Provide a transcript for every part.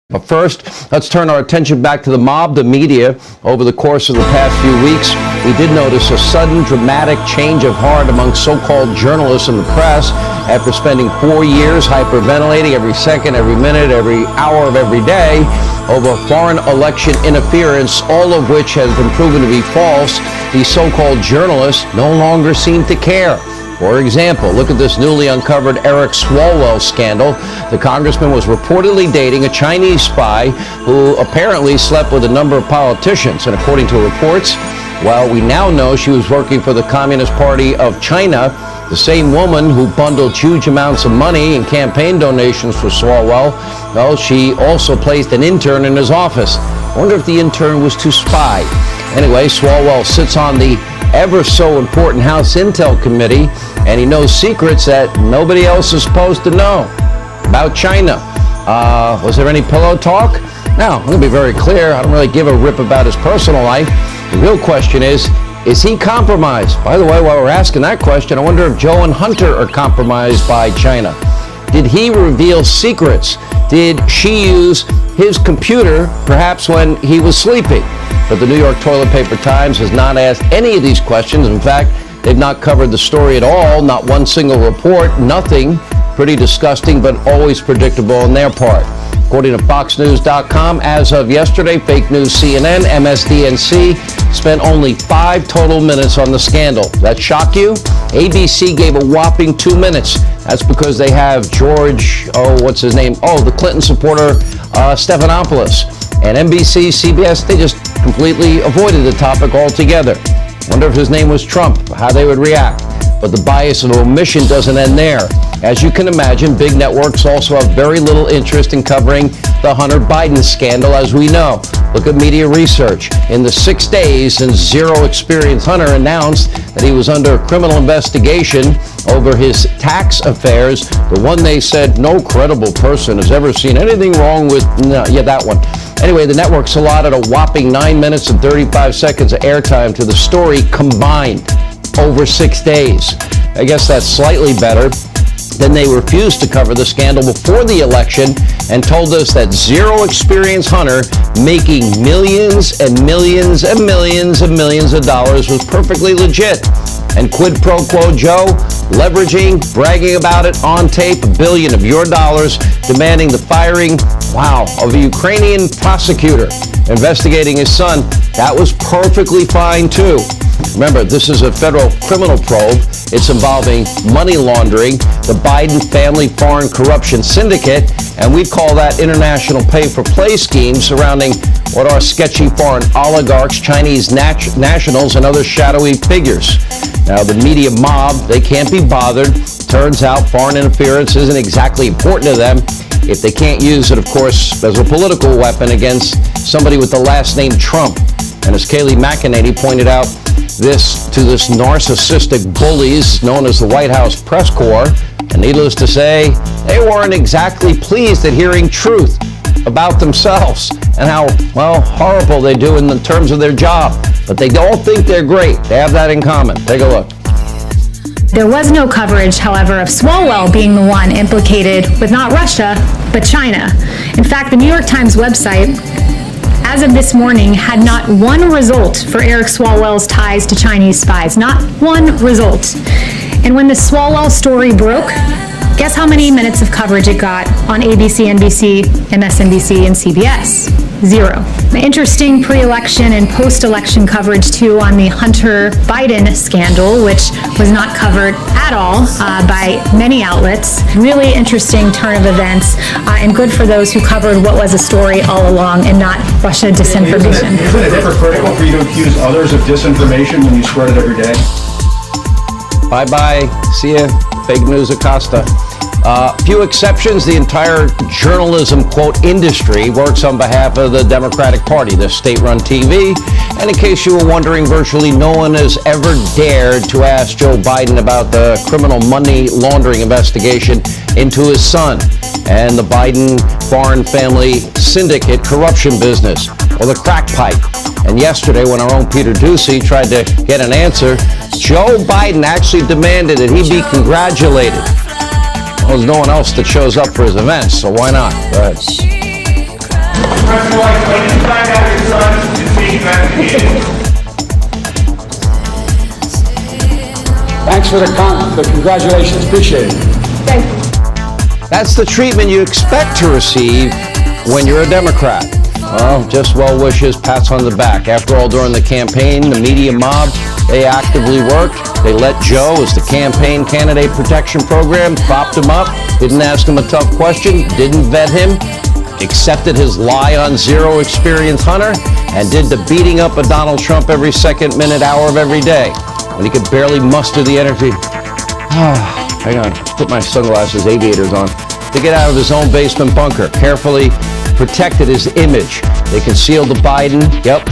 But first, let's turn our attention back to the mob, the media. Over the course of the past few weeks, we did notice a sudden dramatic change of heart among so-called journalists and the press after spending 4 years hyperventilating every second, every minute, every hour of every day over foreign election interference, all of which has been proven to be false. These so-called journalists no longer seem to care. For example, look at this newly uncovered Eric Swalwell scandal. The congressman was reportedly dating a Chinese spy who apparently slept with a number of politicians. And according to reports, well, we now know she was working for the Communist Party of China, the same woman who bundled huge amounts of money in campaign donations for Swalwell. Well, she also placed an intern in his office. I wonder if the intern was to spy. Anyway, Swalwell sits on the ever so important House Intel Committee, and he knows secrets that nobody else is supposed to know about China. Was there any pillow talk? Now, I'm going to be very clear. I don't really give a rip about his personal life. The real question is he compromised? By the way, while we're asking that question, I wonder if Joe and Hunter are compromised by China. Did he reveal secrets? Did she use his computer, perhaps when he was sleeping? But the New York Toilet Paper Times has not asked any of these questions. In fact, they've not covered the story at all, not one single report, nothing. Pretty disgusting, but always predictable on their part. According to FoxNews.com, as of yesterday, fake news CNN, MSDNC spent only 5 total minutes on the scandal. That shock you? ABC gave a whopping 2 minutes. That's because they have George, the Clinton supporter, Stephanopoulos. And NBC, CBS, they just completely avoided the topic altogether. Wonder if his name was Trump, how they would react. But the bias and omission doesn't end there. As you can imagine, big networks also have very little interest in covering the Hunter Biden scandal, as we know. Look at media research. In the 6 days since Zero Experience Hunter announced that he was under criminal investigation over his tax affairs, the one they said no credible person has ever seen anything wrong with, that one. Anyway, the networks allotted a whopping 9 minutes and 35 seconds of airtime to the story combined over 6 days. I guess that's slightly better. Then they refused to cover the scandal before the election and told us that Zero Experience Hunter making millions and millions and millions and millions of dollars was perfectly legit. And quid pro quo Joe, leveraging, bragging about it on tape, $1 billion of your dollars, demanding the firing, of a Ukrainian prosecutor investigating his son. That was perfectly fine too. Remember, this is a federal criminal probe. It's involving money laundering, the Biden family foreign corruption syndicate, and we call that international pay-for-play schemes surrounding what are sketchy foreign oligarchs, Chinese nationals, and other shadowy figures. Now, the media mob, they can't be bothered. Turns out foreign interference isn't exactly important to them if they can't use it, of course, as a political weapon against somebody with the last name Trump. And as Kayleigh McEnany pointed out, this narcissistic bullies known as the White House press corps, and needless to say, they weren't exactly pleased at hearing truth about themselves and how, horrible they do in the terms of their job. But they all think they're great. They have that in common. Take a look. There was no coverage, however, of Swalwell being the one implicated with not Russia, but China. In fact, the New York Times website, as of this morning, had not one result for Eric Swalwell's ties to Chinese spies. Not one result. And when the Swalwell story broke, guess how many minutes of coverage it got on ABC, NBC, MSNBC, and CBS? 0. Interesting pre-election and post-election coverage, too, on the Hunter Biden scandal, which was not covered at all by many outlets. Really interesting turn of events, and good for those who covered what was a story all along and not Russia disinformation. Isn't it hypocritical for you to accuse others of disinformation when you spread it every day? Bye-bye. See ya. Fake news Acosta. Few exceptions, the entire journalism, quote, industry works on behalf of the Democratic Party, the state-run TV. And in case you were wondering, virtually no one has ever dared to ask Joe Biden about the criminal money laundering investigation into his son and the Biden foreign family syndicate corruption business, or the crack pipe. And yesterday, when our own Peter Doocy tried to get an answer, Joe Biden actually demanded that he be congratulated. Well, there's no one else that shows up for his events, so why not? Go ahead. President White, when you find out your son is being investigated. Thanks for the congratulations. Appreciate it. Thank you. That's the treatment you expect to receive when you're a Democrat. Well, just well wishes, pats on the back. After all, during the campaign, the media mob, they actively worked. They let Joe, as the campaign candidate protection program, propped him up, didn't ask him a tough question, didn't vet him, accepted his lie on zero experience Hunter, and did the beating up of Donald Trump every second, minute, hour of every day, when he could barely muster the energy. Hang on, put my sunglasses, aviators on, to get out of his own basement bunker. Carefully protected his image. They concealed the Biden,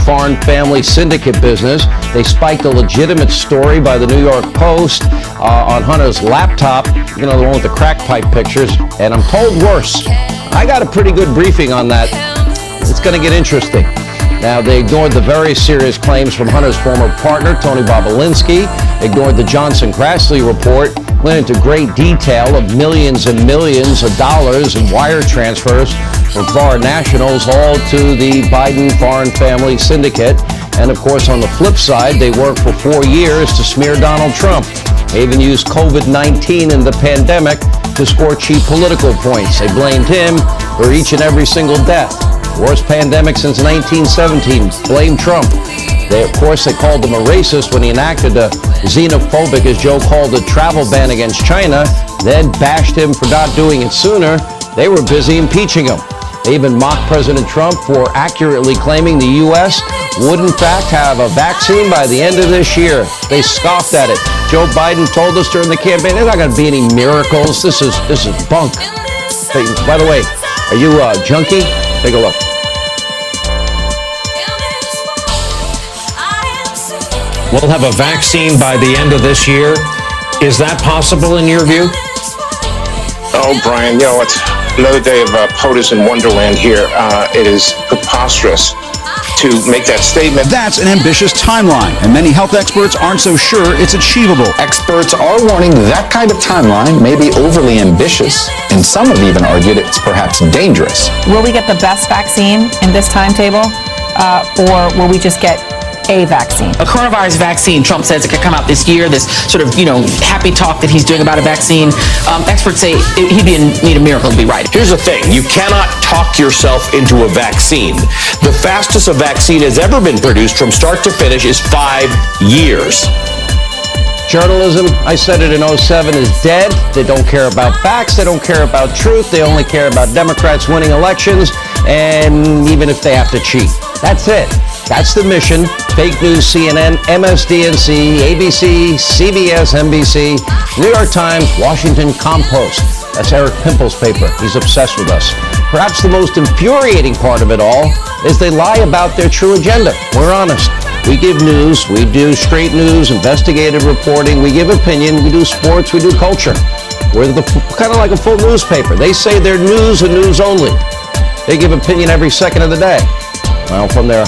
foreign family syndicate business. They spiked a legitimate story by the New York Post on Hunter's laptop, the one with the crack pipe pictures, and I'm told worse. I got a pretty good briefing on that. It's going to get interesting. Now, they ignored the very serious claims from Hunter's former partner, Tony Bobulinski, ignored the Johnson-Grassley report, went into great detail of millions and millions of dollars in wire transfers from foreign nationals all to the Biden foreign family syndicate. And of course, on the flip side, they worked for 4 years to smear Donald Trump. They even used COVID-19 and the pandemic to score cheap political points. They blamed him for each and every single death. Worst pandemic since 1917. Blame Trump. Of course, they called him a racist when he enacted a xenophobic, as Joe called it, travel ban against China, then bashed him for not doing it sooner. They were busy impeaching him. They even mocked President Trump for accurately claiming the U.S. would in fact have a vaccine by the end of this year. They scoffed at it. Joe Biden told us during the campaign, there's not going to be any miracles. This is bunk. Hey, by the way, are you a junkie? Take a look. We'll have a vaccine by the end of this year. Is that possible in your view? Oh, Brian, it's another day of POTUS in Wonderland here. It is preposterous to make that statement. That's an ambitious timeline, and many health experts aren't so sure it's achievable. Experts are warning that kind of timeline may be overly ambitious, and some have even argued it's perhaps dangerous. Will we get the best vaccine in this timetable, or will we just get a vaccine? A coronavirus vaccine, Trump says it could come out this year. This sort of, happy talk that he's doing about a vaccine. Experts say he'd need a miracle to be right. Here's the thing. You cannot talk yourself into a vaccine. The fastest a vaccine has ever been produced from start to finish is 5 years. Journalism, I said it in 2007, is dead. They don't care about facts. They don't care about truth. They only care about Democrats winning elections, and even if they have to cheat. That's it. That's the mission. Fake news, CNN, MSDNC, ABC, CBS, NBC, New York Times, Washington Compost. That's Eric Pimple's paper. He's obsessed with us. Perhaps the most infuriating part of it all is they lie about their true agenda. We're honest. We give news. We do straight news, investigative reporting. We give opinion. We do sports. We do culture. We're kind of like a full newspaper. They say they're news and news only. They give opinion every second of the day. Well, from their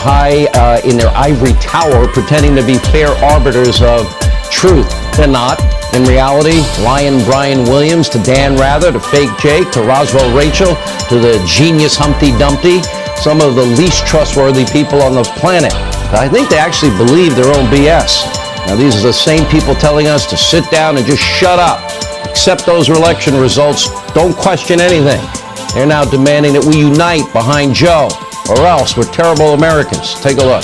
in their ivory tower, pretending to be fair arbiters of truth. They're not. In reality, Lion Brian Williams to Dan Rather to Fake Jake to Roswell Rachel to the genius Humpty Dumpty, some of the least trustworthy people on the planet. I think they actually believe their own BS. Now, these are the same people telling us to sit down and just shut up. Accept those election results. Don't question anything. They're now demanding that we unite behind Joe, or else we're terrible Americans. Take a look.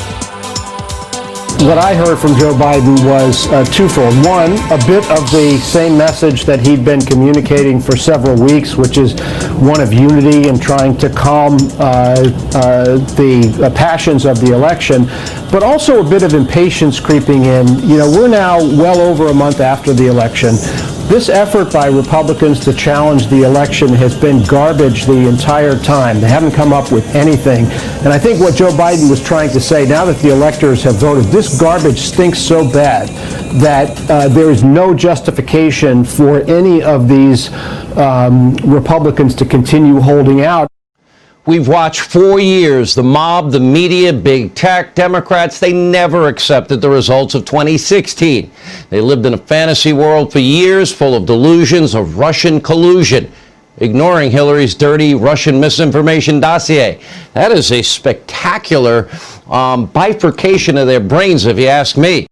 What I heard from Joe Biden was twofold. One, a bit of the same message that he'd been communicating for several weeks, which is one of unity and trying to calm the passions of the election, but also a bit of impatience creeping in. We're now well over a month after the election. This effort by Republicans to challenge the election has been garbage the entire time. They haven't come up with anything. And I think what Joe Biden was trying to say, now that the electors have voted, this garbage stinks so bad that there is no justification for any of these Republicans to continue holding out. We've watched 4 years, the mob, the media, big tech, Democrats, they never accepted the results of 2016. They lived in a fantasy world for years full of delusions of Russian collusion. ignoring Hillary's dirty Russian misinformation dossier. That is a spectacular bifurcation of their brains, if you ask me.